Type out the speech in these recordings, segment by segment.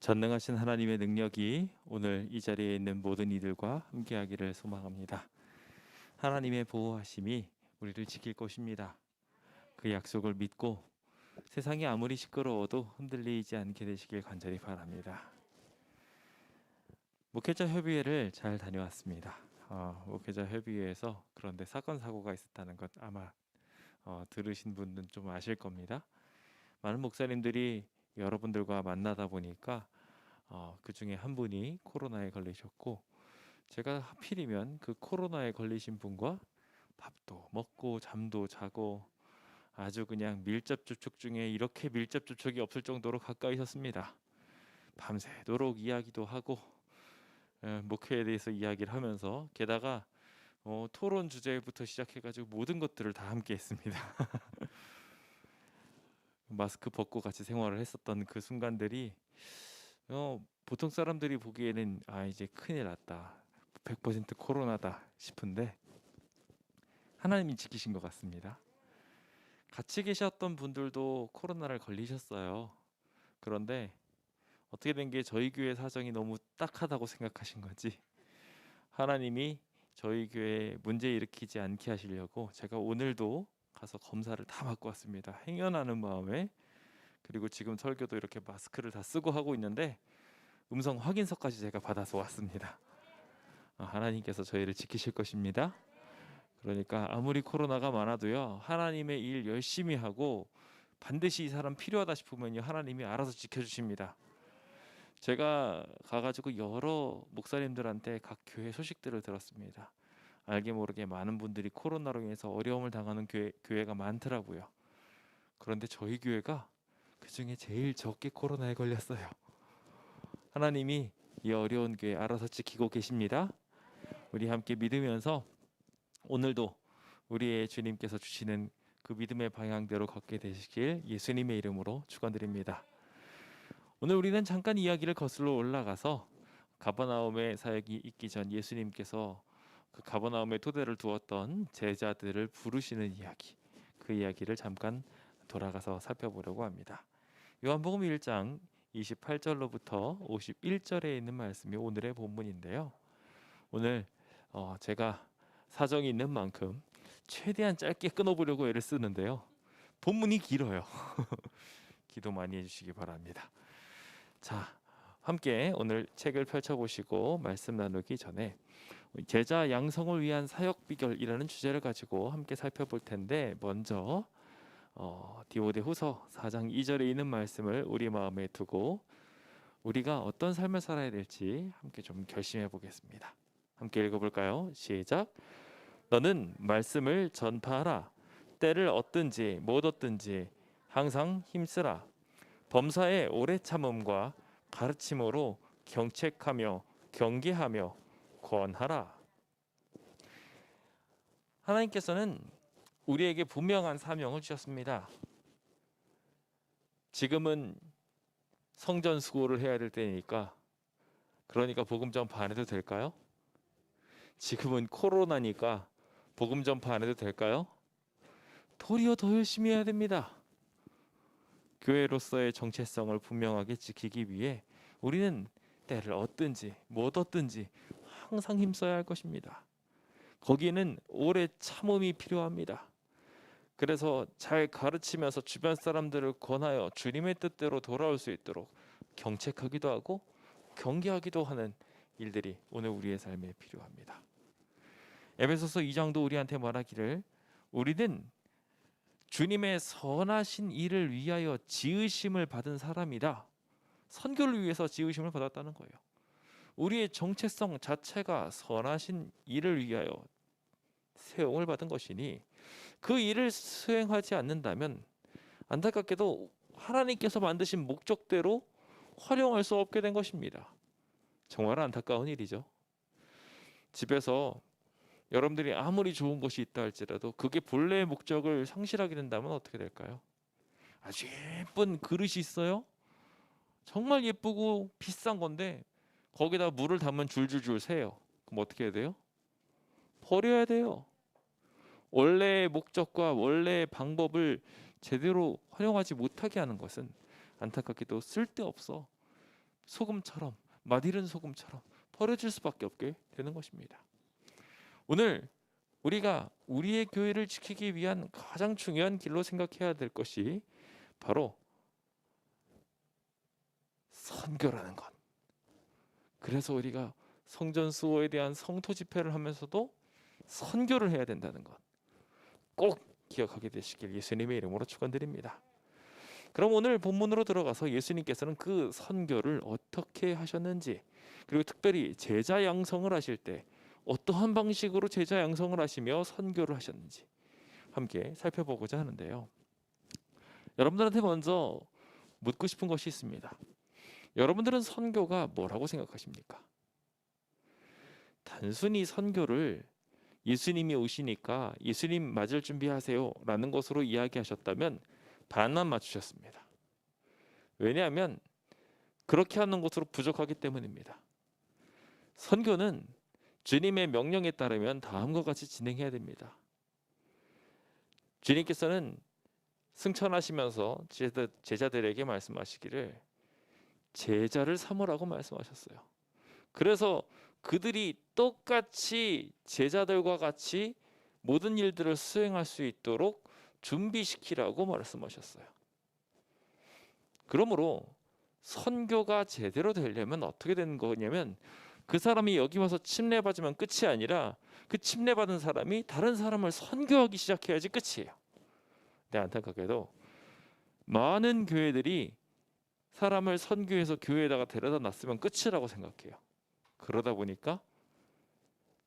전능하신 하나님의 능력이 오늘 이 자리에 있는 모든 이들과 함께하기를 소망합니다. 하나님의 보호하심이 우리를 지킬 것입니다. 그 약속을 믿고 세상이 아무리 시끄러워도 흔들리지 않게 되시길 간절히 바랍니다. 목회자 협의회를 잘 다녀왔습니다. 목회자 협의회에서 그런데 사건 사고가 있었다는 것 아마 들으신 분들은 좀 아실 겁니다. 많은 목사님들이 여러분들과 만나다 보니까 그 중에 한 분이 코로나에 걸리셨고, 제가 하필이면 그 코로나에 걸리신 분과 밥도 먹고 잠도 자고 아주 그냥 밀접 접촉 중에 이렇게 밀접 접촉이 없을 정도로 가까이 있었습니다. 밤새도록 이야기도 하고 목회에 대해서 이야기를 하면서, 게다가 토론 주제부터 시작해가지고 모든 것들을 다 함께 했습니다. 마스크 벗고 같이 생활을 했었던 그 순간들이 보통 사람들이 보기에는 이제 큰일 났다, 100% 코로나다 싶은데 하나님이 지키신 것 같습니다. 같이 계셨던 분들도 코로나를 걸리셨어요. 그런데 어떻게 된 게 저희 교회 사정이 너무 딱하다고 생각하신 건지 하나님이 저희 교회에 문제 일으키지 않게 하시려고 제가 오늘도 가서 검사를 다 받고 왔습니다. 행여나는 마음에. 그리고 지금 설교도 이렇게 마스크를 다 쓰고 하고 있는데 음성 확인서까지 제가 받아서 왔습니다. 하나님께서 저희를 지키실 것입니다. 그러니까 아무리 코로나가 많아도요, 하나님의 일 열심히 하고 반드시 이 사람 필요하다 싶으면요, 하나님이 알아서 지켜주십니다. 제가 가가지고 여러 목사님들한테 각 교회 소식들을 들었습니다. 알게 모르게 많은 분들이 코로나로 인해서 어려움을 당하는 교회가 많더라고요. 그런데 저희 교회가 그 중에 제일 적게 코로나에 걸렸어요. 하나님이 이 어려운 교회 알아서 지키고 계십니다. 우리 함께 믿으면서 오늘도 우리의 주님께서 주시는 그 믿음의 방향대로 걷게 되시길 예수님의 이름으로 축원드립니다. 오늘 우리는 잠깐 이야기를 거슬러 올라가서 가버나움의 사역이 있기 전 예수님께서 그 가버나움에 토대를 두었던 제자들을 부르시는 이야기, 그 이야기를 잠깐 돌아가서 살펴보려고 합니다. 요한복음 1장 28절로부터 51절에 있는 말씀이 오늘의 본문인데요. 오늘 제가 사정이 있는 만큼 최대한 짧게 끊어보려고 애를 쓰는데요, 본문이 길어요. 기도 많이 해주시기 바랍니다. 자, 함께 오늘 책을 펼쳐보시고 말씀 나누기 전에 제자 양성을 위한 사역 비결이라는 주제를 가지고 함께 살펴볼 텐데, 먼저 디모데후서 4장 2절에 있는 말씀을 우리 마음에 두고 우리가 어떤 삶을 살아야 될지 함께 좀 결심해 보겠습니다. 함께 읽어볼까요? 시작. 너는 말씀을 전파하라. 때를 얻든지 못 얻든지 항상 힘쓰라. 범사의 오래 참음과 가르침으로 경책하며 경계하며 권하라. 하나님께서는 우리에게 분명한 사명을 주셨습니다. 지금은 성전 수고를 해야 될 때니까, 그러니까 복음 전파 안 해도 될까요? 지금은 코로나니까 복음 전파 안 해도 될까요? 도리어 더 열심히 해야 됩니다. 교회로서의 정체성을 분명하게 지키기 위해 우리는 때를 얻든지 못 얻든지 항상 힘써야 할 것입니다. 거기에는 오래 참음이 필요합니다. 그래서 잘 가르치면서 주변 사람들을 권하여 주님의 뜻대로 돌아올 수 있도록 경책하기도 하고 경계하기도 하는 일들이 오늘 우리의 삶에 필요합니다. 에베소서 2장도 우리한테 말하기를 우리는 주님의 선하신 일을 위하여 지으심을 받은 사람이다. 선교를 위해서 지으심을 받았다는 거예요. 우리의 정체성 자체가 선하신 일을 위하여 세움을 받은 것이니 그 일을 수행하지 않는다면 안타깝게도 하나님께서 만드신 목적대로 활용할 수 없게 된 것입니다. 정말 안타까운 일이죠. 집에서 여러분들이 아무리 좋은 것이 있다 할지라도 그게 본래의 목적을 상실하게 된다면 어떻게 될까요? 아주 예쁜 그릇이 있어요. 정말 예쁘고 비싼 건데 거기다 물을 담으면 줄줄줄 새요. 그럼 어떻게 해야 돼요? 버려야 돼요. 원래의 목적과 원래의 방법을 제대로 활용하지 못하게 하는 것은 안타깝게도 쓸데없어 소금처럼, 맛있는 소금처럼 버려질 수밖에 없게 되는 것입니다. 오늘 우리가 우리의 교회를 지키기 위한 가장 중요한 길로 생각해야 될 것이 바로 선교라는 것. 그래서 우리가 성전 수호에 대한 성토 집회를 하면서도 선교를 해야 된다는 것 꼭 기억하게 되시길 예수님의 이름으로 축원드립니다. 그럼 오늘 본문으로 들어가서 예수님께서는 그 선교를 어떻게 하셨는지, 그리고 특별히 제자 양성을 하실 때 어떠한 방식으로 제자 양성을 하시며 선교를 하셨는지 함께 살펴보고자 하는데요. 여러분들한테 먼저 묻고 싶은 것이 있습니다. 여러분들은 선교가 뭐라고 생각하십니까? 단순히 선교를 예수님이 오시니까 예수님 맞을 준비하세요 라는 것으로 이야기하셨다면 반만 맞추셨습니다. 왜냐하면 그렇게 하는 것으로 부족하기 때문입니다. 선교는 주님의 명령에 따르면 다음과 같이 진행해야 됩니다. 주님께서는 승천하시면서 제자들에게 말씀하시기를 제자를 삼으라고 말씀하셨어요. 그래서 그들이 똑같이 제자들과 같이 모든 일들을 수행할 수 있도록 준비시키라고 말씀하셨어요. 그러므로 선교가 제대로 되려면 어떻게 되는 거냐면 그 사람이 여기 와서 침례받으면 끝이 아니라 그 침례받은 사람이 다른 사람을 선교하기 시작해야지 끝이에요. 근데 안타깝게도 많은 교회들이 사람을 선교해서 교회에다가 데려다 놨으면 끝이라고 생각해요. 그러다 보니까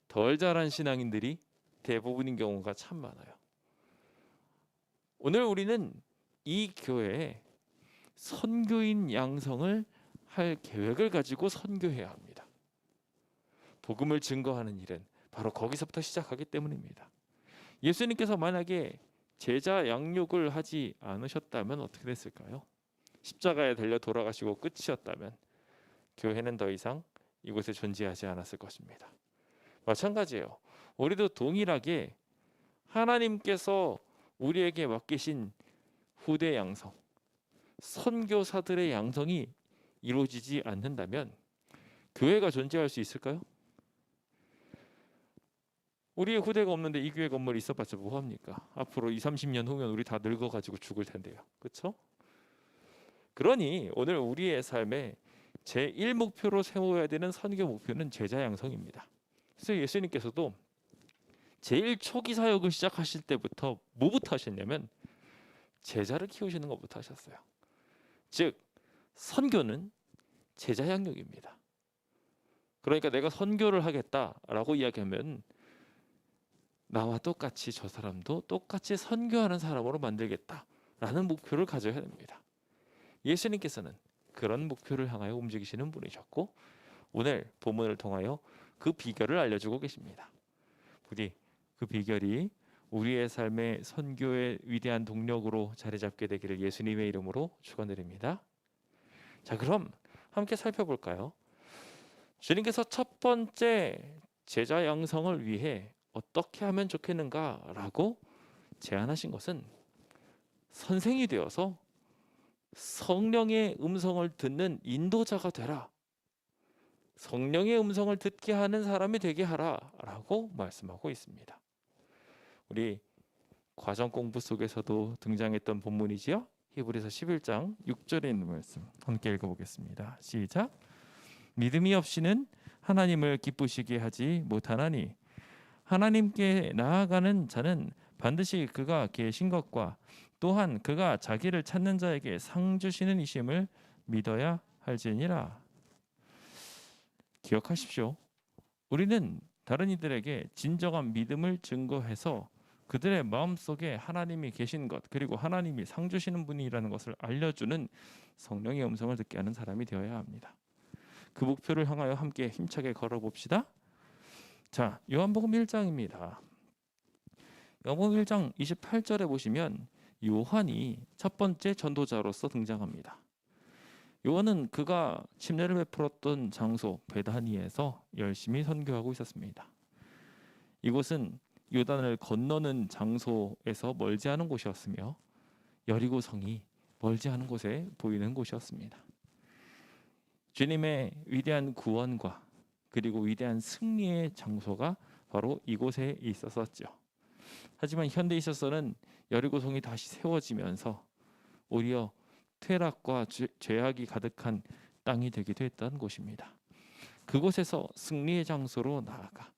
덜 자란 신앙인들이 대부분인 경우가 참 많아요. 오늘 우리는 이 교회에 선교인 양성을 할 계획을 가지고 선교해야 합니다. 복음을 증거하는 일은 바로 거기서부터 시작하기 때문입니다. 예수님께서 만약에 제자 양육을 하지 않으셨다면 어떻게 됐을까요? 십자가에 달려 돌아가시고 끝이었다면 교회는 더 이상 이곳에 존재하지 않았을 것입니다. 마찬가지예요. 우리도 동일하게 하나님께서 우리에게 맡기신 후대 양성, 선교사들의 양성이 이루어지지 않는다면 교회가 존재할 수 있을까요? 우리의 후대가 없는데 이 교회 건물이 있어봤자 뭐합니까? 앞으로 20-30년 후면 우리 다 늙어가지고 죽을 텐데요. 그렇죠? 그러니 오늘 우리의 삶에 제1목표로 세워야 되는 선교 목표는 제자 양성입니다. 그래서 예수님께서도 제일 초기 사역을 시작하실 때부터 뭐부터 하셨냐면 제자를 키우시는 것부터 하셨어요. 즉 선교는 제자 양육입니다. 그러니까 내가 선교를 하겠다라고 이야기하면 나와 똑같이 저 사람도 똑같이 선교하는 사람으로 만들겠다라는 목표를 가져야 됩니다. 예수님께서는 그런 목표를 향하여 움직이시는 분이셨고 오늘 본문을 통하여 그 비결을 알려주고 계십니다. 부디 그 비결이 우리의 삶의 선교의 위대한 동력으로 자리 잡게 되기를 예수님의 이름으로 축원드립니다. 자, 그럼 함께 살펴볼까요? 주님께서 첫 번째 제자 양성을 위해 어떻게 하면 좋겠는가라고 제안하신 것은 선생이 되어서 성령의 음성을 듣는 인도자가 되라. 성령의 음성을 듣게 하는 사람이 되게 하라라고 말씀하고 있습니다. 우리 과정 공부 속에서도 등장했던 본문이지요. 히브리서 11장 6절에 있는 말씀 함께 읽어보겠습니다. 시작. 믿음이 없이는 하나님을 기쁘시게 하지 못하나니 하나님께 나아가는 자는 반드시 그가 계신 것과 또한 그가 자기를 찾는 자에게 상 주시는 이심을 믿어야 할지니라. 기억하십시오. 우리는 다른 이들에게 진정한 믿음을 증거해서 그들의 마음속에 하나님이 계신 것 그리고 하나님이 상 주시는 분이라는 것을 알려주는 성령의 음성을 듣게 하는 사람이 되어야 합니다. 그 목표를 향하여 함께 힘차게 걸어봅시다. 자, 요한복음 1장입니다. 요한복음 1장 28절에 보시면 요한이 첫 번째 전도자로서 등장합니다. 요한은 그가 침례를 베풀었던 장소 베다니에서 열심히 선교하고 있었습니다. 이곳은 요단을 건너는 장소에서 멀지 않은 곳이었으며 여리고 성이 멀지 않은 곳에 보이는 곳이었습니다. 주님의 위대한 구원과 그리고 위대한 승리의 장소가 바로 이곳에 있었었죠. 하지만 현대에 있어서는 여리고성이 다시 세워지면서 오히려 퇴락과 죄악이 가득한 땅이 되기도 했던 곳입니다. 그곳에서 승리의 장소로 나아가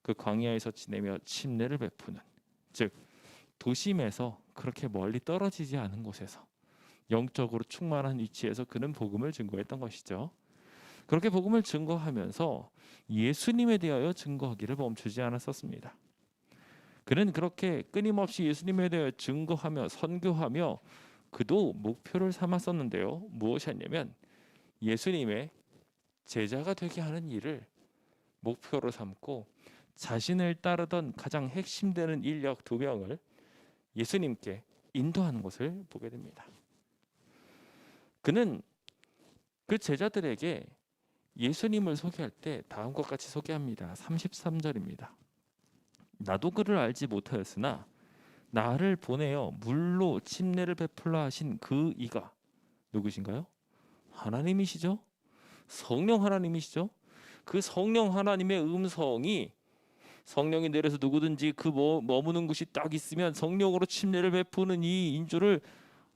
그 광야에서 지내며 침례를 베푸는, 즉 도심에서 그렇게 멀리 떨어지지 않은 곳에서 영적으로 충만한 위치에서 그는 복음을 증거했던 것이죠. 그렇게 복음을 증거하면서 예수님에 대하여 증거하기를 멈추지 않았었습니다. 그는 그렇게 끊임없이 예수님에 대하여 증거하며 선교하며 그도 목표를 삼았었는데요. 무엇이었냐면 예수님의 제자가 되게 하는 일을 목표로 삼고 자신을 따르던 가장 핵심되는 인력 2명을 예수님께 인도하는 것을 보게 됩니다. 그는 그 제자들에게 예수님을 소개할 때 다음과 같이 소개합니다. 33절입니다. 나도 그를 알지 못하였으나 나를 보내어 물로 침례를 베풀라 하신 그 이가 누구신가요? 하나님이시죠. 성령 하나님이시죠. 그 성령 하나님의 음성이 성령이 내려서 누구든지 그 머무는 곳이 딱 있으면 성령으로 침례를 베푸는 이 인주를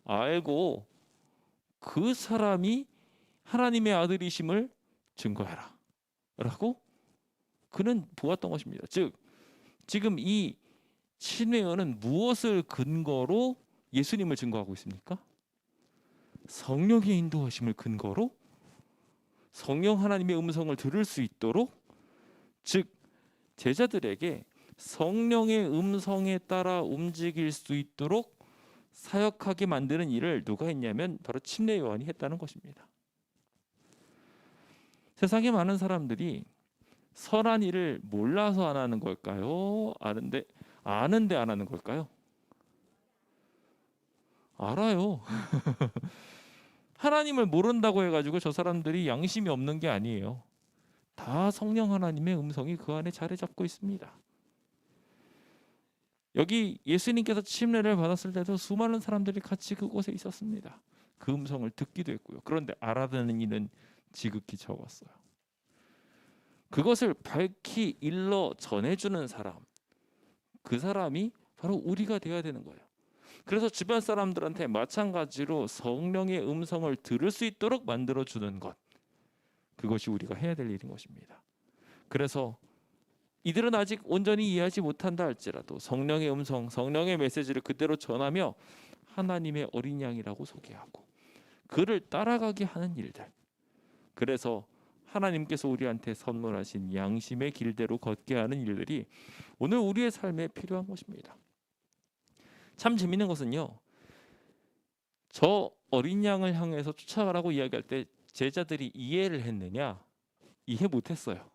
알고 그 사람이 하나님의 아들이심을 증거해라 라고 그는 보았던 것입니다. 즉 지금 이 침례요한은 무엇을 근거로 예수님을 증거하고 있습니까? 성령의 인도하심을 근거로 성령 하나님의 음성을 들을 수 있도록, 즉 제자들에게 성령의 음성에 따라 움직일 수 있도록 사역하게 만드는 일을 누가 했냐면 바로 침례 요한이 했다는 것입니다. 세상에 많은 사람들이 선한 일을 몰라서 안 하는 걸까요? 아는데 안 하는 걸까요? 알아요. 하나님을 모른다고 해가지고 저 사람들이 양심이 없는 게 아니에요. 다 성령 하나님의 음성이 그 안에 자리 잡고 있습니다. 여기 예수님께서 침례를 받았을 때도 수많은 사람들이 같이 그곳에 있었습니다. 그 음성을 듣기도 했고요. 그런데 알아듣는 이는 지극히 적었어요. 그것을 밝히 일러 전해주는 사람, 그 사람이 바로 우리가 되어야 되는 거예요. 그래서 주변 사람들한테 마찬가지로 성령의 음성을 들을 수 있도록 만들어주는 것, 그것이 우리가 해야 될 일인 것입니다. 그래서 이들은 아직 온전히 이해하지 못한다 할지라도 성령의 음성, 성령의 메시지를 그대로 전하며 하나님의 어린 양이라고 소개하고 그를 따라가게 하는 일들, 그래서 하나님께서 우리한테 선물하신 양심의 길대로 걷게 하는 일들이 오늘 우리의 삶에 필요한 것입니다. 참 재밌는 것은요, 저 어린 양을 향해서 쫓아가라고 이야기할 때 제자들이 이해를 했느냐? 이해 못했어요.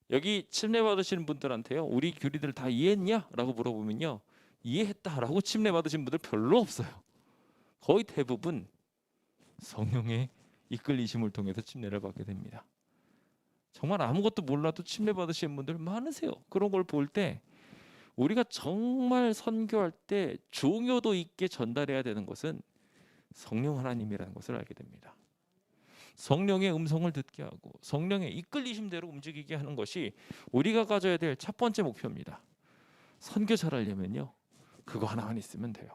여기 침례 받으시는 분들한테요, 우리 교리들 다 이해했냐? 라고 물어보면요, 이해했다라고 침례 받으신 분들 별로 없어요. 거의 대부분 성령의 이끌리심을 통해서 침례를 받게 됩니다. 정말 아무것도 몰라도 침례 받으시는 분들 많으세요. 그런 걸 볼 때 우리가 정말 선교할 때 중요도 있게 전달해야 되는 것은 성령 하나님이라는 것을 알게 됩니다. 성령의 음성을 듣게 하고 성령의 이끌리심대로 움직이게 하는 것이 우리가 가져야 될 첫 번째 목표입니다. 선교 잘하려면요, 그거 하나만 있으면 돼요.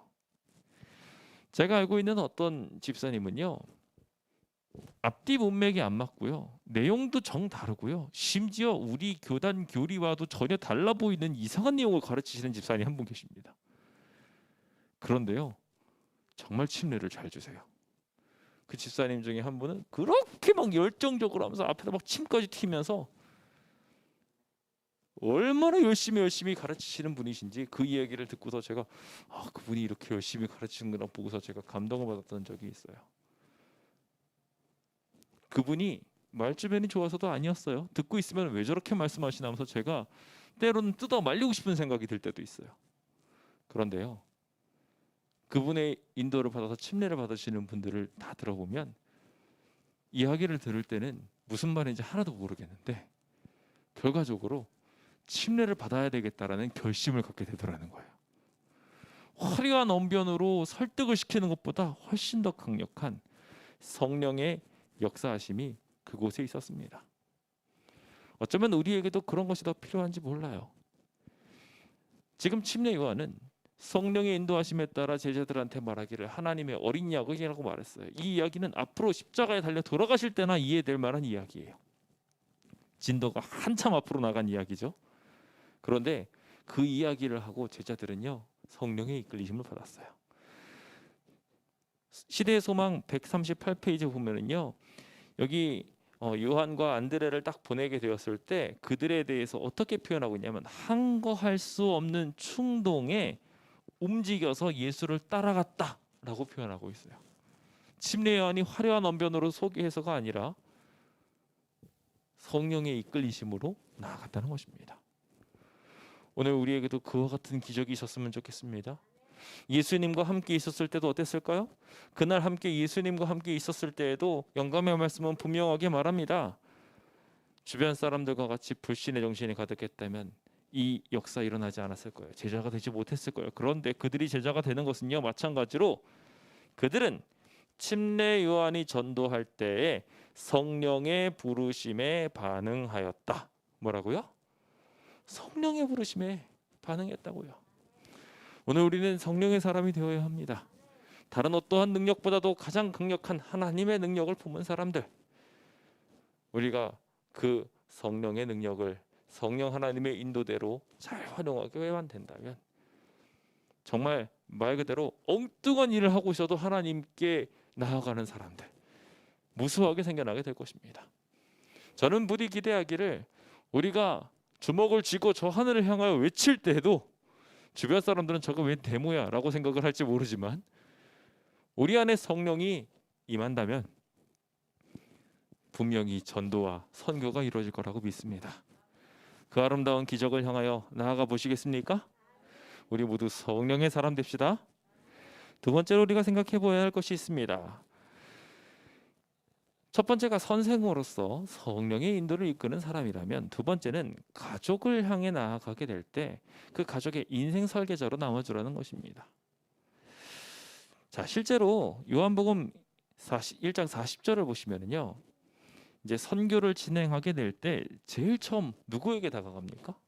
제가 알고 있는 어떤 집사님은요, 앞뒤 문맥이 안 맞고요, 내용도 정 다르고요, 심지어 우리 교단 교리와도 전혀 달라 보이는 이상한 내용을 가르치시는 집사님 한 분 계십니다. 그런데요, 정말 침례를 잘 주세요. 그 집사님 중에 한 분은 그렇게 막 열정적으로 하면서 앞에다 막 침까지 튀면서 얼마나 열심히 가르치시는 분이신지 그 이야기를 듣고서 제가 그분이 이렇게 열심히 가르치는구나 보고서 제가 감동을 받았던 적이 있어요. 그분이 말주변이 좋아서도 아니었어요. 듣고 있으면 왜 저렇게 말씀하시나 하면서 제가 때로는 뜯어 말리고 싶은 생각이 들 때도 있어요. 그런데요, 그분의 인도를 받아서 침례를 받으시는 분들을 다 들어보면 이야기를 들을 때는 무슨 말인지 하나도 모르겠는데 결과적으로 침례를 받아야 되겠다라는 결심을 갖게 되더라는 거예요. 화려한 언변으로 설득을 시키는 것보다 훨씬 더 강력한 성령의 역사하심이 그곳에 있었습니다. 어쩌면 우리에게도 그런 것이 더 필요한지 몰라요. 지금 침례 요한은 성령의 인도하심에 따라 제자들한테 말하기를 하나님의 어린 양이라고 말했어요. 이 이야기는 앞으로 십자가에 달려 돌아가실 때나 이해될 만한 이야기예요. 진도가 한참 앞으로 나간 이야기죠. 그런데 그 이야기를 하고 제자들은요, 성령의 이끌리심을 받았어요. 시대의 소망 138페이지 보면은요, 여기 요한과 안드레를 딱 보내게 되었을 때 그들에 대해서 어떻게 표현하고 있냐면, 항거할 수 없는 충동에 움직여서 예수를 따라갔다라고 표현하고 있어요. 침례 요한이 화려한 언변으로 소개해서가 아니라 성령의 이끌리심으로 나아갔다는 것입니다. 오늘 우리에게도 그와 같은 기적이 있었으면 좋겠습니다. 예수님과 함께 있었을 때도 어땠을까요? 그날 함께 예수님과 함께 있었을 때에도 영감의 말씀은 분명하게 말합니다. 주변 사람들과 같이 불신의 정신이 가득했다면 이 역사 일어나지 않았을 거예요. 제자가 되지 못했을 거예요. 그런데 그들이 제자가 되는 것은요, 마찬가지로 그들은 침례 요한이 전도할 때에 성령의 부르심에 반응하였다. 뭐라고요? 성령의 부르심에 반응했다고요. 오늘 우리는 성령의 사람이 되어야 합니다. 다른 어떠한 능력보다도 가장 강력한 하나님의 능력을 품은 사람들, 우리가 그 성령의 능력을 성령 하나님의 인도대로 잘 활용하게만 된다면 정말 말 그대로 엉뚱한 일을 하고 있어도 하나님께 나아가는 사람들, 무수하게 생겨나게 될 것입니다. 저는 부디 기대하기를 우리가 주먹을 쥐고 저 하늘을 향하여 외칠 때에도 주변 사람들은 저거 왜 데모야 라고 생각을 할지 모르지만 우리 안에 성령이 임한다면 분명히 전도와 선교가 이루어질 거라고 믿습니다. 그 아름다운 기적을 향하여 나아가 보시겠습니까? 우리 모두 성령의 사람 됩시다. 두 번째로 우리가 생각해 보아야 할 것이 있습니다. 첫 번째가 선생으로서 성령의 인도를 이끄는 사람이라면, 두 번째는 가족을 향해 나아가게 될 때 그 가족의 인생 설계자로 남아주라는 것입니다. 자, 실제로 요한복음 1장 40절을 보시면은요, 이제 선교를 진행하게 될 때 제일 처음 누구에게 다가갑니까?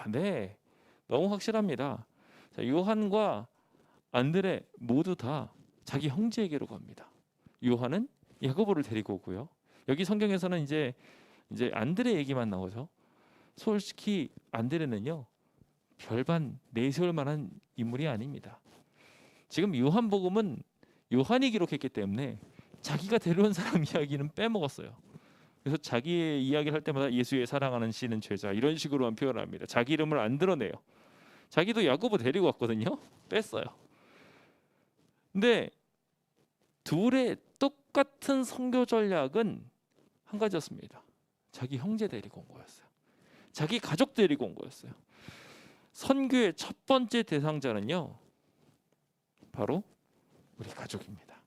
네, 너무 확실합니다. 자, 요한과 안드레 모두 다 자기 형제에게로 갑니다. 요한은 야고보를 데리고 오고요. 여기 성경에서는 이제 안드레 얘기만 나오죠. 솔직히 안드레는요, 별반 내세울 만한 인물이 아닙니다. 지금 요한복음은 요한이 기록했기 때문에 자기가 데려온 사람 이야기는 빼먹었어요. 그래서 자기의 이야기를 할 때마다 예수의 사랑하는 씨는 죄자, 이런 식으로만 표현합니다. 자기 이름을 안 드러내요. 자기도 야고보 데리고 왔거든요. 뺐어요. 근데 둘의 똑같은 선교 전략은 한 가지였습니다. 자기 형제 데리고 온 거였어요. 자기 가족 데리고 온 거였어요. 선교의 첫 번째 대상자는요, 바로 우리 가족입니다.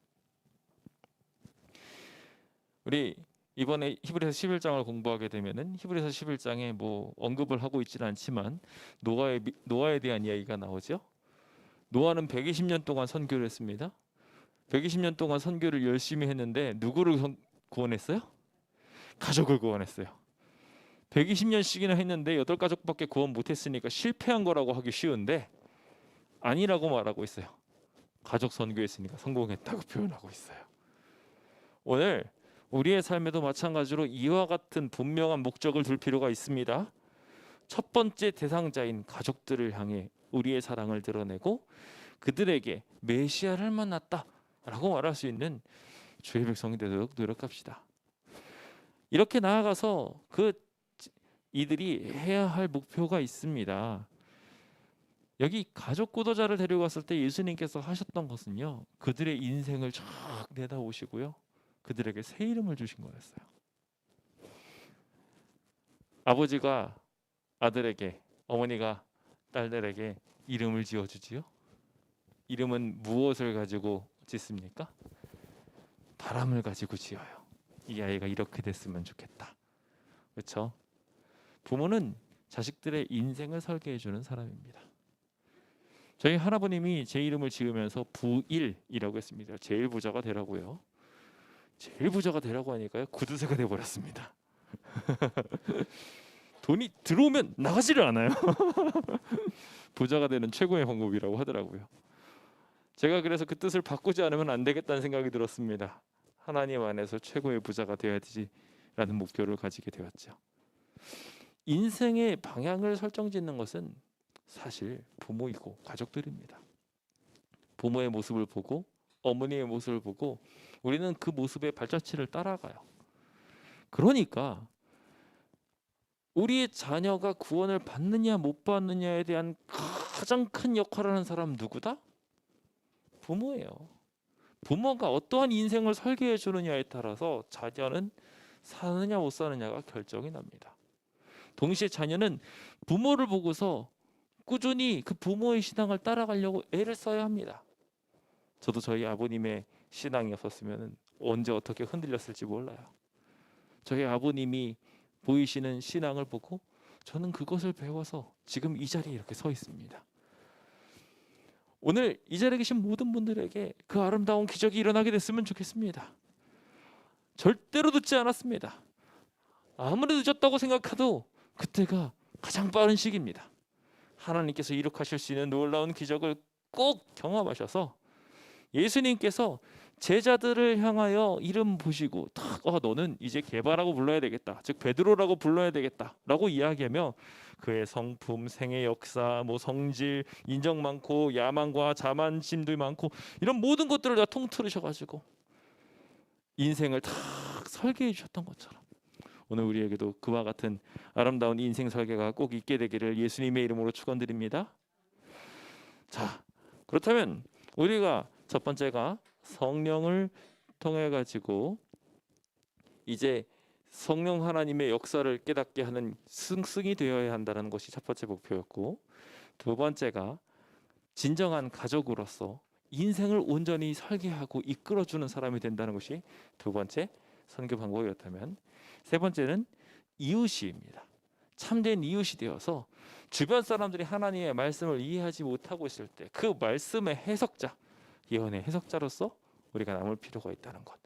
우리 이번에 히브리서 11장을 공부하게 되면은 히브리서 11장에 뭐 언급을 하고 있지는 않지만 노아에 대한 이야기가 나오죠. 노아는 120년 동안 선교를 했습니다. 120년 동안 선교를 열심히 했는데 누구를 구원했어요? 가족을 구원했어요. 120년씩이나 했는데 8가족밖에 구원 못했으니까 실패한 거라고 하기 쉬운데 아니라고 말하고 있어요. 가족 선교했으니까 성공했다고 표현하고 있어요. 오늘 우리의 삶에도 마찬가지로 이와 같은 분명한 목적을 둘 필요가 있습니다. 첫 번째 대상자인 가족들을 향해 우리의 사랑을 드러내고 그들에게 메시아를 만났다라고 말할 수 있는 주의 백성이 되도록 노력합시다. 이렇게 나아가서 이들이 해야 할 목표가 있습니다. 여기 가족 구도자를 데려갔을 때 예수님께서 하셨던 것은요, 그들의 인생을 쫙 내다오시고요, 그들에게 새 이름을 주신 거였어요. 아버지가 아들에게, 어머니가 딸들에게 이름을 지어주지요. 이름은 무엇을 가지고 짓습니까? 바람을 가지고 지어요. 이 아이가 이렇게 됐으면 좋겠다. 그렇죠? 부모는 자식들의 인생을 설계해 주는 사람입니다. 저희 할아버님이 제 이름을 지으면서 부일이라고 했습니다. 제일 부자가 되라고요. 제일 부자가 되라고 하니까요, 구두쇠가 돼버렸습니다. 돈이 들어오면 나가지를 않아요. 부자가 되는 최고의 방법이라고 하더라고요. 제가 그래서 그 뜻을 바꾸지 않으면 안 되겠다는 생각이 들었습니다. 하나님 안에서 최고의 부자가 되어야지라는 목표를 가지게 되었죠. 인생의 방향을 설정짓는 것은 사실 부모이고 가족들입니다. 부모의 모습을 보고 어머니의 모습을 보고 우리는 그 모습의 발자취를 따라가요. 그러니까 우리의 자녀가 구원을 받느냐 못 받느냐에 대한 가장 큰 역할을 하는 사람 누구다? 부모예요. 부모가 어떠한 인생을 설계해 주느냐에 따라서 자녀는 사느냐 못 사느냐가 결정이 납니다. 동시에 자녀는 부모를 보고서 꾸준히 그 부모의 신앙을 따라가려고 애를 써야 합니다. 저도 저희 아버님의 신앙이 없었으면 언제 어떻게 흔들렸을지 몰라요. 저희 아버님이 보이시는 신앙을 보고 저는 그것을 배워서 지금 이 자리에 이렇게 서 있습니다. 오늘 이 자리에 계신 모든 분들에게 그 아름다운 기적이 일어나게 됐으면 좋겠습니다. 절대로 늦지 않았습니다. 아무리 늦었다고 생각해도 그때가 가장 빠른 시기입니다. 하나님께서 이룩하실 수 있는 놀라운 기적을 꼭 경험하셔서 예수님께서 제자들을 향하여 이름 보시고 너는 이제 게바라고 불러야 되겠다, 즉 베드로라고 불러야 되겠다라고 이야기하며 그의 성품, 생애 역사, 성질, 인정 많고 야망과 자만심도 많고 이런 모든 것들을 다 통틀으셔가지고 인생을 다 설계해 주셨던 것처럼 오늘 우리에게도 그와 같은 아름다운 인생 설계가 꼭 있게 되기를 예수님의 이름으로 축원드립니다. 자, 그렇다면 우리가 첫 번째가 성령을 통해 가지고 이제 성령 하나님의 역사를 깨닫게 하는 승승이 되어야 한다는 것이 첫 번째 목표였고, 두 번째가 진정한 가족으로서 인생을 온전히 설계하고 이끌어주는 사람이 된다는 것이 두 번째 선교 방법이었다면, 세 번째는 이웃이입니다. 참된 이웃이 되어서 주변 사람들이 하나님의 말씀을 이해하지 못하고 있을 때 그 말씀의 해석자, 예언의 해석자로서 우리가 남을 필요가 있다는 것,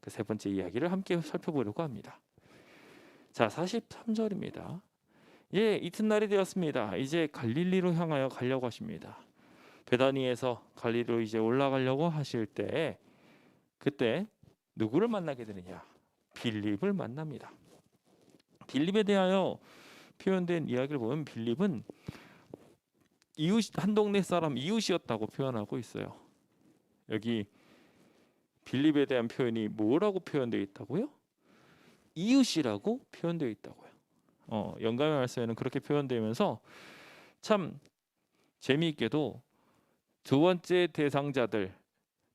그 세 번째 이야기를 함께 살펴보려고 합니다. 자, 43절입니다. 이튿날이 되었습니다. 이제 갈릴리로 향하여 가려고 하십니다. 베다니에서 갈릴리로 이제 올라가려고 하실 때 그때 누구를 만나게 되느냐? 빌립을 만납니다. 빌립에 대하여 표현된 이야기를 보면 빌립은 이웃, 한 동네 사람 이웃이었다고 표현하고 있어요. 여기 빌립에 대한 표현이 뭐라고 표현되어 있다고요? 이웃이라고 표현되어 있다고요. 영감의 말씀에는 그렇게 표현되면서 참 재미있게도 두 번째 대상자들,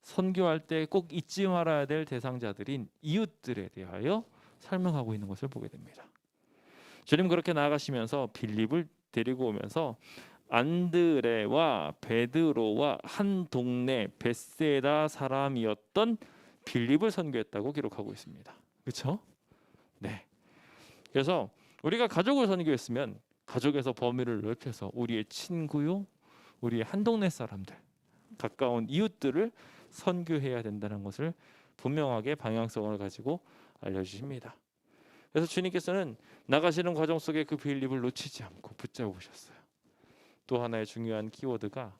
선교할 때 꼭 잊지 말아야 될 대상자들인 이웃들에 대하여 설명하고 있는 것을 보게 됩니다. 주님 그렇게 나아가시면서 빌립을 데리고 오면서 안드레와 베드로와 한 동네 벳세다 사람이었던 빌립을 선교했다고 기록하고 있습니다. 그렇죠? 네. 그래서 우리가 가족을 선교했으면 가족에서 범위를 넓혀서 우리의 친구요, 우리의 한 동네 사람들, 가까운 이웃들을 선교해야 된다는 것을 분명하게 방향성을 가지고 알려주십니다. 그래서 주님께서는 나가시는 과정 속에 그 빌립을 놓치지 않고 붙잡으셨어요. 또 하나의 중요한 키워드가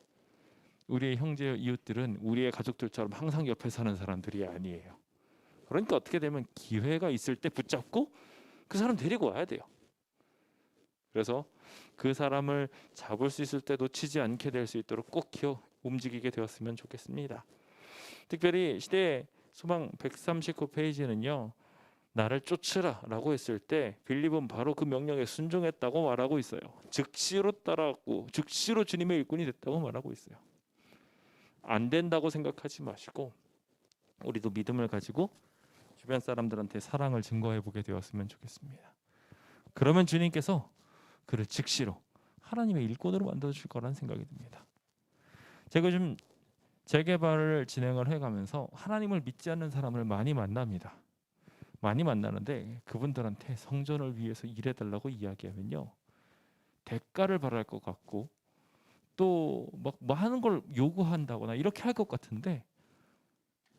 우리의 형제 이웃들은 우리의 가족들처럼 항상 옆에 사는 사람들이 아니에요. 그러니까 어떻게 되면 기회가 있을 때 붙잡고 그 사람 데리고 와야 돼요. 그래서 그 사람을 잡을 수 있을 때 놓치지 않게 될 수 있도록 꼭 움직이게 되었으면 좋겠습니다. 특별히 시대 소망 139페이지는요. 나를 쫓으라 라고 했을 때 빌립은 바로 그 명령에 순종했다고 말하고 있어요. 즉시로 따라왔고 즉시로 주님의 일꾼이 됐다고 말하고 있어요. 안 된다고 생각하지 마시고 우리도 믿음을 가지고 주변 사람들한테 사랑을 증거해 보게 되었으면 좋겠습니다. 그러면 주님께서 그를 즉시로 하나님의 일꾼으로 만들어 줄 거라는 생각이 듭니다. 제가 좀 재개발을 진행을 해가면서 하나님을 믿지 않는 사람을 많이 만납니다. 많이 만나는데 그분들한테 성전을 위해서 일해달라고 이야기하면요, 대가를 바랄 것 같고 또 막 뭐 하는 걸 요구한다거나 이렇게 할 것 같은데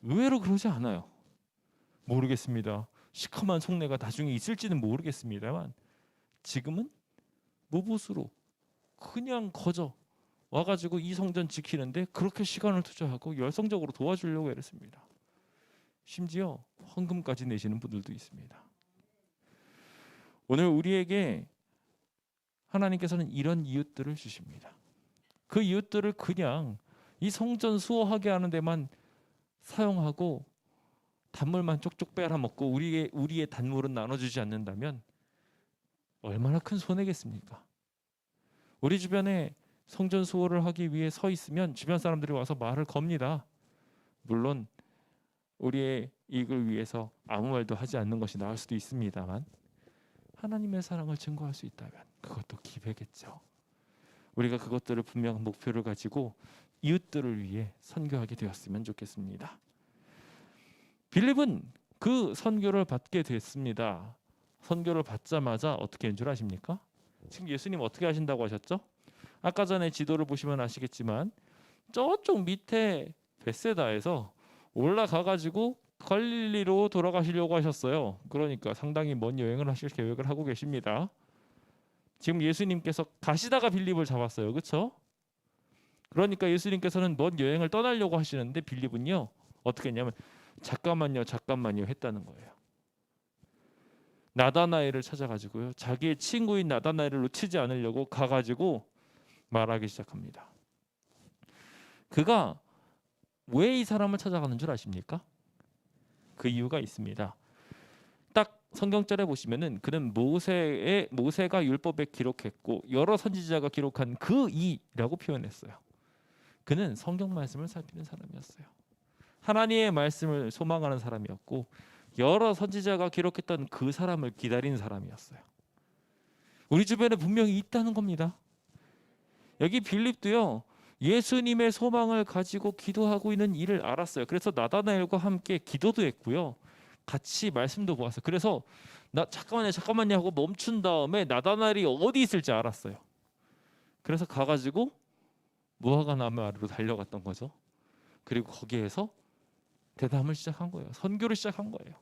의외로 그러지 않아요. 모르겠습니다. 시커먼 속내가 나중에 있을지는 모르겠습니다만 지금은 무보수로 그냥 거저 와가지고 이 성전 지키는데 그렇게 시간을 투자하고 열성적으로 도와주려고 애랬습니다. 심지어 헌금까지 내시는 분들도 있습니다. 오늘 우리에게 하나님께서는 이런 이웃들을 주십니다. 그 이웃들을 그냥 이 성전 수호하게 하는 데만 사용하고 단물만 쪽쪽 빼앗아먹고 우리의 단물은 나눠주지 않는다면 얼마나 큰 손해겠습니까? 우리 주변에 성전 수호를 하기 위해 서 있으면 주변 사람들이 와서 말을 겁니다. 물론 우리의 이익을 위해서 아무 말도 하지 않는 것이 나을 수도 있습니다만 하나님의 사랑을 증거할 수 있다면 그것도 기회겠죠. 우리가 그것들을 분명한 목표를 가지고 이웃들을 위해 선교하게 되었으면 좋겠습니다. 빌립은 그 선교를 받게 됐습니다. 선교를 받자마자 어떻게 된 줄 아십니까? 지금 예수님 어떻게 하신다고 하셨죠? 아까 전에 지도를 보시면 아시겠지만 저쪽 밑에 베세다에서 올라가가지고 갈릴리로 돌아가시려고 하셨어요. 그러니까 상당히 먼 여행을 하실 계획을 하고 계십니다. 지금 예수님께서 가시다가 빌립을 잡았어요. 그렇죠? 그러니까 예수님께서는 먼 여행을 떠나려고 하시는데 빌립은요 어떻게 했냐면 잠깐만요 했다는 거예요. 나다나엘을 찾아가지고요 자기의 친구인 나다나엘을 놓치지 않으려고 가가지고 말하기 시작합니다. 그가 왜 이 사람을 찾아가는 줄 아십니까? 그 이유가 있습니다. 딱 성경절에 보시면은 그는 모세가 율법에 기록했고 여러 선지자가 기록한 그 이라고 표현했어요. 그는 성경 말씀을 살피는 사람이었어요. 하나님의 말씀을 소망하는 사람이었고 여러 선지자가 기록했던 그 사람을 기다리는 사람이었어요. 우리 주변에 분명히 있다는 겁니다. 여기 빌립도요 예수님의 소망을 가지고 기도하고 있는 일을 알았어요. 그래서 나다나엘과 함께 기도도 했고요 같이 말씀도 보았어요. 그래서 잠깐만요 하고 멈춘 다음에 나다나엘이 어디 있을지 알았어요. 그래서 가가지고 무화과 나무 아래로 달려갔던 거죠. 그리고 거기에서 대담을 시작한 거예요. 선교를 시작한 거예요.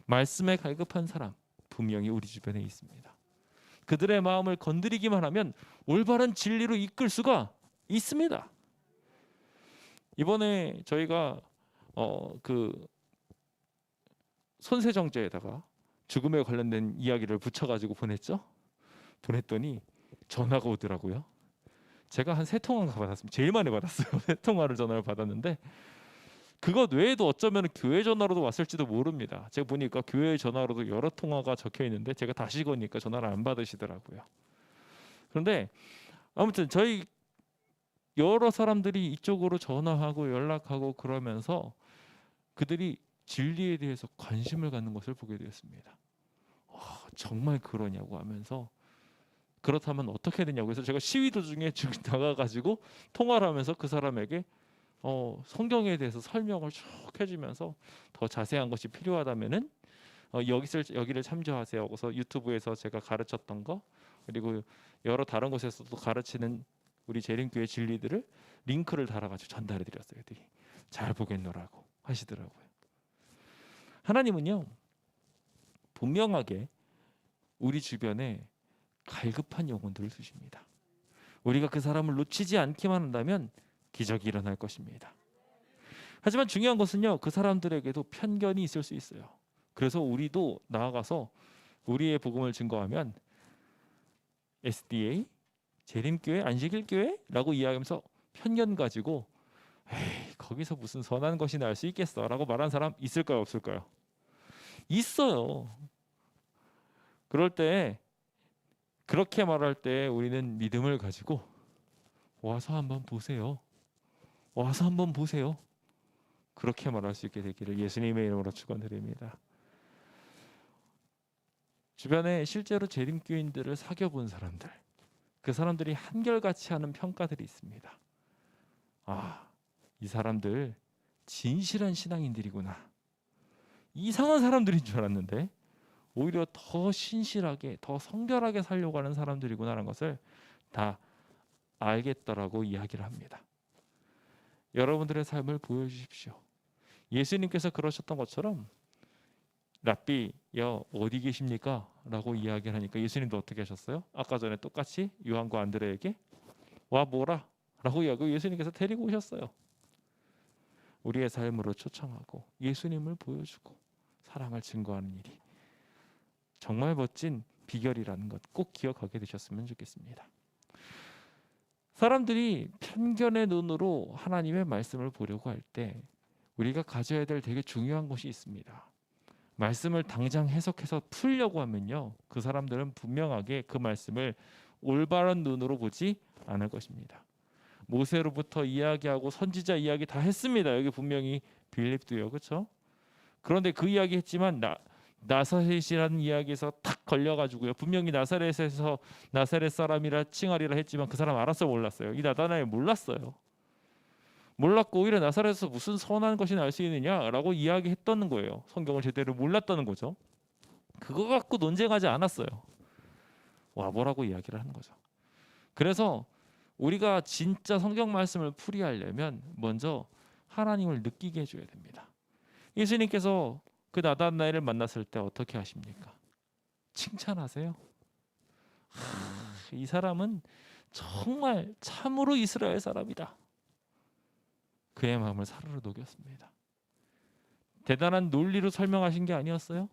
말씀에 갈급한 사람 분명히 우리 주변에 있습니다. 그들의 마음을 건드리기만 하면 올바른 진리로 이끌 수가 있습니다. 이번에 저희가 그 손세정제에다가 죽음에 관련된 이야기를 붙여가지고 보냈더니 전화가 오더라고요. 제가 한 3통화가 받았습니다. 제일 많이 받았어요. 3통화를 전화를 받았는데 그것 외에도 어쩌면 교회 전화로도 왔을지도 모릅니다. 제가 보니까 교회 전화로도 여러 통화가 적혀 있는데 제가 다시 거니까 전화를 안 받으시더라고요. 그런데 아무튼 저희 여러 사람들이 이쪽으로 전화하고 연락하고 그러면서 그들이 진리에 대해서 관심을 갖는 것을 보게 되었습니다. 정말 그러냐고 하면서 그렇다면 어떻게 되냐고 해서 제가 시위 도중에 나가가지고 통화를 하면서 그 사람에게 성경에 대해서 설명을 쭉 해주면서 더 자세한 것이 필요하다면은 여기를 참조하세요. 그래서 유튜브에서 제가 가르쳤던 거 그리고 여러 다른 곳에서도 가르치는 우리 재림교회 진리들을 링크를 달아가지고 전달해드렸어요. 잘 보겠노라고 하시더라고요. 하나님은요 분명하게 우리 주변에 갈급한 영혼들을 주십니다. 우리가 그 사람을 놓치지 않기만 한다면 기적이 일어날 것입니다. 하지만 중요한 것은요 그 사람들에게도 편견이 있을 수 있어요. 그래서 우리도 나아가서 우리의 복음을 증거하면 SDA, 재림교회, 안식일교회라고 이야기하면서 편견 가지고 에이 거기서 무슨 선한 것이 날 수 있겠어 라고 말하는 사람 있을까요 없을까요? 있어요. 그럴 때 그렇게 말할 때 우리는 믿음을 가지고 와서 한번 보세요. 와서 한번 보세요. 그렇게 말할 수 있게 되기를 예수님의 이름으로 축원드립니다. 주변에 실제로 재림교인들을 사귀어본 사람들, 그 사람들이 한결같이 하는 평가들이 있습니다. 이 사람들 진실한 신앙인들이구나. 이상한 사람들인 줄 알았는데 오히려 더 신실하게, 더 성결하게 살려고 하는 사람들이구나라는 것을 다 알겠다라고 이야기를 합니다. 여러분들의 삶을 보여주십시오. 예수님께서 그러셨던 것처럼 랍비여 어디 계십니까? 라고 이야기를 하니까 예수님도 어떻게 하셨어요? 아까 전에 똑같이 요한과 안드레에게 와 보라 라고 이야기하고 예수님께서 데리고 오셨어요. 우리의 삶으로 초청하고 예수님을 보여주고 사랑을 증거하는 일이 정말 멋진 비결이라는 것 꼭 기억하게 되셨으면 좋겠습니다. 사람들이 편견의 눈으로 하나님의 말씀을 보려고 할 때 우리가 가져야 될 되게 중요한 것이 있습니다. 말씀을 당장 해석해서 풀려고 하면요, 그 사람들은 분명하게 그 말씀을 올바른 눈으로 보지 않을 것입니다. 모세로부터 이야기하고 선지자 이야기 다 했습니다. 여기 분명히 빌립도요, 그렇죠? 그런데 그 이야기 했지만 나사렛이라는 이야기에서 탁 걸려가지고요, 분명히 나사렛에서 나사렛 사람이라 칭하리라 했지만 그 사람 알았어 몰랐어요? 이 나다나엘 몰랐어요. 몰랐고 오히려 나사렛에서 무슨 선한 것이 날 수 있느냐라고 이야기했던 거예요. 성경을 제대로 몰랐다는 거죠. 그거 갖고 논쟁하지 않았어요. 와보라고 이야기를 하는 거죠. 그래서 우리가 진짜 성경 말씀을 풀이하려면 먼저 하나님을 느끼게 해줘야 됩니다. 예수님께서 그 나다나엘을 만났을 때 어떻게 하십니까? 칭찬하세요. 이 사람은 정말 참으로 이스라엘 사람이다. 그의 마음을 사르르 녹였습니다. 대단한 논리로 설명하신 게 아니었어요.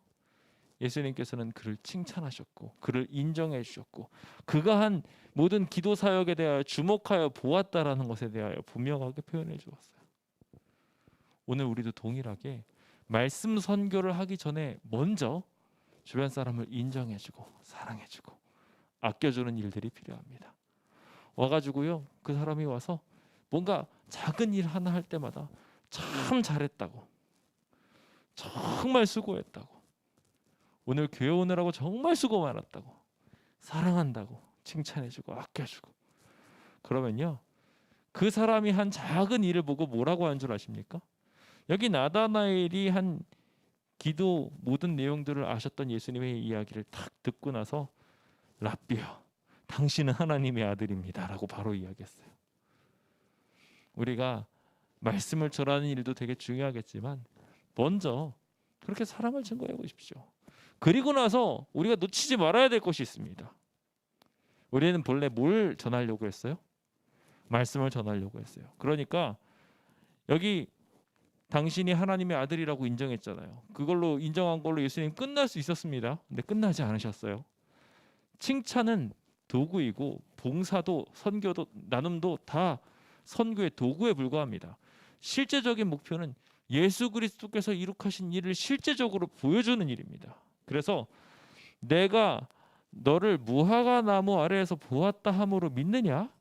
예수님께서는 그를 칭찬하셨고 그를 인정해 주셨고 그가 한 모든 기도 사역에 대하여 주목하여 보았다라는 것에 대하여 분명하게 표현해 주었어요. 오늘 우리도 동일하게 말씀 선교를 하기 전에 먼저 주변 사람을 인정해주고 사랑해주고 아껴주는 일들이 필요합니다. 와가지고요, 그 사람이 와서 뭔가 작은 일 하나 할 때마다 참 잘했다고, 정말 수고했다고, 오늘 교회 오느라고 정말 수고 많았다고, 사랑한다고 칭찬해주고 아껴주고, 그러면요 그 사람이 한 작은 일을 보고 뭐라고 하는 줄 아십니까? 여기 나다나엘이 한 기도 모든 내용들을 아셨던 예수님의 이야기를 탁 듣고 나서 랍비여 당신은 하나님의 아들입니다 라고 바로 이야기했어요. 우리가 말씀을 전하는 일도 되게 중요하겠지만 먼저 그렇게 사랑을 증거해 보십시오. 그리고 나서 우리가 놓치지 말아야 될 것이 있습니다. 우리는 본래 뭘 전하려고 했어요? 말씀을 전하려고 했어요. 그러니까 여기 당신이 하나님의 아들이라고 인정했잖아요. 그걸로 인정한 걸로 예수님 끝날 수 있었습니다. 근데 끝나지 않으셨어요. 칭찬은 도구이고 봉사도 선교도 나눔도 다 선교의 도구에 불과합니다. 실제적인 목표는 예수 그리스도께서 이룩하신 일을 실제적으로 보여주는 일입니다. 그래서 내가 너를 무화과 나무 아래에서 보았다 함으로 믿느냐?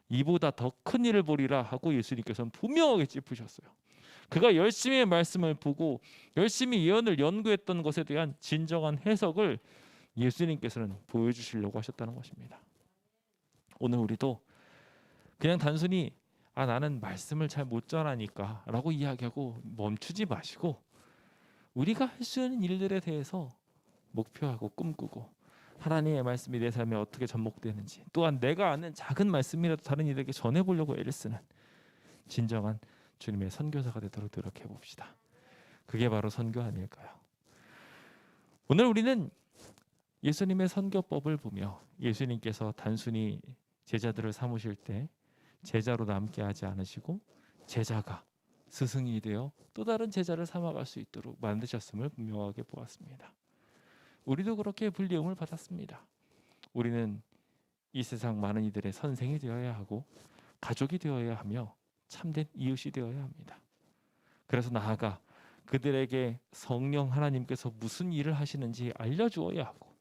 이보다 더 큰 일을 보리라 하고 예수님께서는 분명하게 짚으셨어요. 그가 열심히 말씀을 보고 열심히 예언을 연구했던 것에 대한 진정한 해석을 예수님께서는 보여주시려고 하셨다는 것입니다. 오늘 우리도 그냥 단순히 나는 말씀을 잘 못 전하니까 라고 이야기하고 멈추지 마시고 우리가 할 수 있는 일들에 대해서 목표하고 꿈꾸고 하나님의 말씀이 내 삶에 어떻게 접목되는지, 또한 내가 아는 작은 말씀이라도 다른 이들에게 전해보려고 애를 쓰는 진정한 주님의 선교사가 되도록 노력해 봅시다. 그게 바로 선교 아닐까요? 오늘 우리는 예수님의 선교법을 보며 예수님께서 단순히 제자들을 삼으실 때 제자로 남게 하지 않으시고 제자가 스승이 되어 또 다른 제자를 삼아갈 수 있도록 만드셨음을 분명하게 보았습니다. 우리도 그렇게 불리움을 받았습니다. 우리는 이 세상 많은 이들의 선생이 되어야 하고 가족이 되어야 하며 참된 이웃이 되어야 합니다. 그래서 나아가 그들에게 성령 하나님께서 무슨 일을 하시는지 알려주어야 하고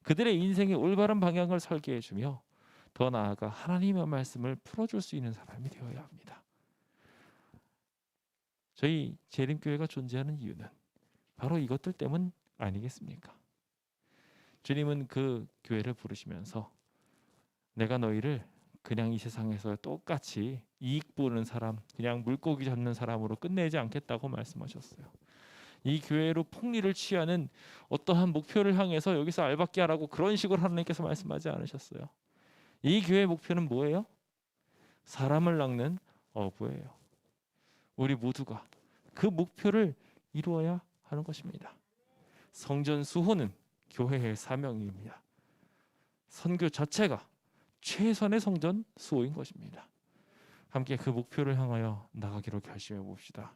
그들의 인생의 올바른 방향을 설계해주며 더 나아가 하나님의 말씀을 풀어줄 수 있는 사람이 되어야 합니다. 저희 재림교회가 존재하는 이유는 바로 이것들 때문 아니겠습니까? 주님은 그 교회를 부르시면서 내가 너희를 그냥 이 세상에서 똑같이 이익 보는 사람, 그냥 물고기 잡는 사람으로 끝내지 않겠다고 말씀하셨어요. 이 교회로 폭리를 취하는 어떠한 목표를 향해서 여기서 알박기 하라고 그런 식으로 하나님께서 말씀하지 않으셨어요. 이 교회의 목표는 뭐예요? 사람을 낚는 어부예요. 우리 모두가 그 목표를 이루어야 하는 것입니다. 성전 수호는 교회의 사명입니다. 선교 자체가 최선의 성전 수호인 것입니다. 함께 그 목표를 향하여 나가기로 결심해 봅시다.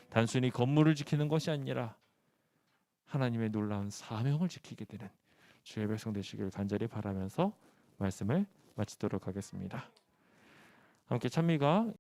단순히 건물을 지키는 것이 아니라 하나님의 놀라운 사명을 지키게 되는 주의 백성 되시길 간절히 바라면서 말씀을 마치도록 하겠습니다. 함께 찬미가